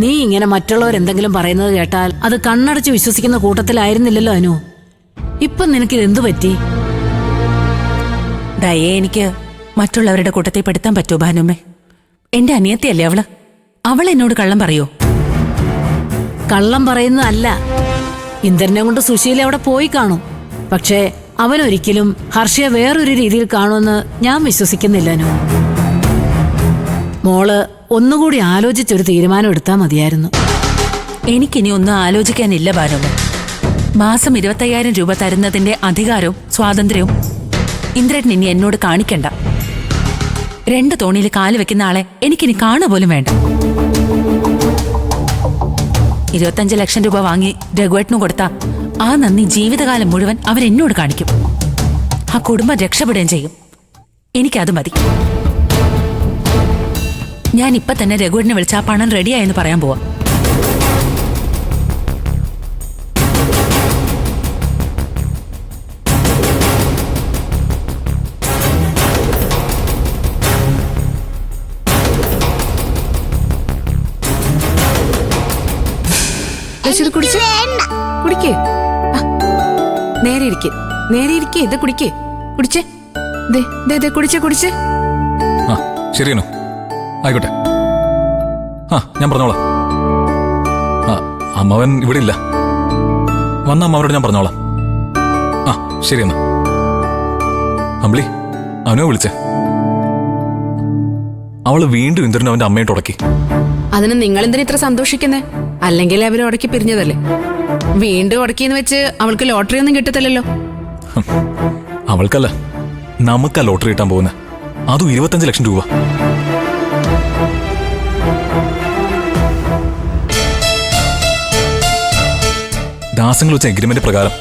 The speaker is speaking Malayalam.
നീ ഇങ്ങനെ മറ്റുള്ളവരെന്തെങ്കിലും പറയുന്നത് കേട്ടാൽ അത് കണ്ണടച്ച് വിശ്വസിക്കുന്ന കൂട്ടത്തിലായിരുന്നില്ലല്ലോ അനു. ഇപ്പൊ നിനക്കിത് എന്തു പറ്റി? ദയേ എനിക്ക് മറ്റുള്ളവരുടെ കൂട്ടത്തിൽ പെടുത്താൻ പറ്റുമോ ഭാനുമ്മേ? എന്റെ അനിയത്തിയല്ലേ അവള്. അവൾ എന്നോട് കള്ളം പറയോ? കള്ളം പറയുന്നതല്ല. ഇന്ദ്രനെ കൊണ്ട് സുശീല അവിടെ പോയി കാണും. പക്ഷേ അവനൊരിക്കലും ഹർഷയെ വേറൊരു രീതിയിൽ കാണുമെന്ന് ഞാൻ വിശ്വസിക്കുന്നില്ല അനു. മോള് ഒന്നുകൂടി ആലോചിച്ചൊരു തീരുമാനം എടുത്താൽ മതിയായിരുന്നു. എനിക്കിനി ഒന്നും ആലോചിക്കാനില്ല ഭാനുമ്മ. മാസം 25,000 രൂപ തരുന്നതിന്റെ അധികാരവും സ്വാതന്ത്ര്യവും ഇന്ദ്രൻ ഇനി എന്നോട് കാണിക്കണ്ട. 2 തോണിയിൽ കാല് വെക്കുന്ന ആളെ എനിക്കിനി കാണുക പോലും വേണ്ട. 25 ലക്ഷം രൂപ വാങ്ങി രഘുവേട്ടനും കൊടുത്ത ആ നന്ദി ജീവിതകാലം മുഴുവൻ അവരെന്നോട് കാണിക്കും. ആ കുടുംബം രക്ഷപ്പെടുകയും ചെയ്യും. എനിക്കത് മതി. ഞാൻ ഇപ്പൊ തന്നെ രഘുവേട്ടനെ വിളിച്ച് ആ പണം റെഡിയായെന്ന് പറയാൻ പോവാ. കുടിക്കേ, നേരെ ഇരിക്കേ, നേരെ ഇരിക്കേ. ഇത് കുടിക്കേ, കുടിച്ചേ. കുടിച്ചേ. ആ ശരിയാണോ? ആയിക്കോട്ടെ. ആ ഞാൻ പറഞ്ഞോളാം. ആ അമ്മാവൻ ഇവിടെ ഇല്ല. വന്ന അമ്മാവരോട് ഞാൻ പറഞ്ഞോളാം. ആ ശരിയെന്നാ. അമ്പിളി, അവനോ വിളിച്ചേ. അവള് വീണ്ടും ഇന്ദ്രനും അവന്റെ അമ്മയോട്ട് ഉടക്കി. അതിന് നിങ്ങൾ എന്തിനാ ഇത്ര സന്തോഷിക്കുന്നേ? അല്ലെങ്കിൽ അവർ ഉടക്കി പിരിഞ്ഞതല്ലേ. വീണ്ടും ഉടക്കിന്ന് വെച്ച് അവൾക്ക് ലോട്ടറി ഒന്നും കിട്ടത്തില്ലല്ലോ. അവൾക്കല്ല, നമുക്കാ ലോട്ടറി കിട്ടാൻ പോകുന്നത്. അതും 25 ലക്ഷം രൂപ. ദാസങ്ങൾ വെച്ച എഗ്രിമെന്റ് പ്രകാരം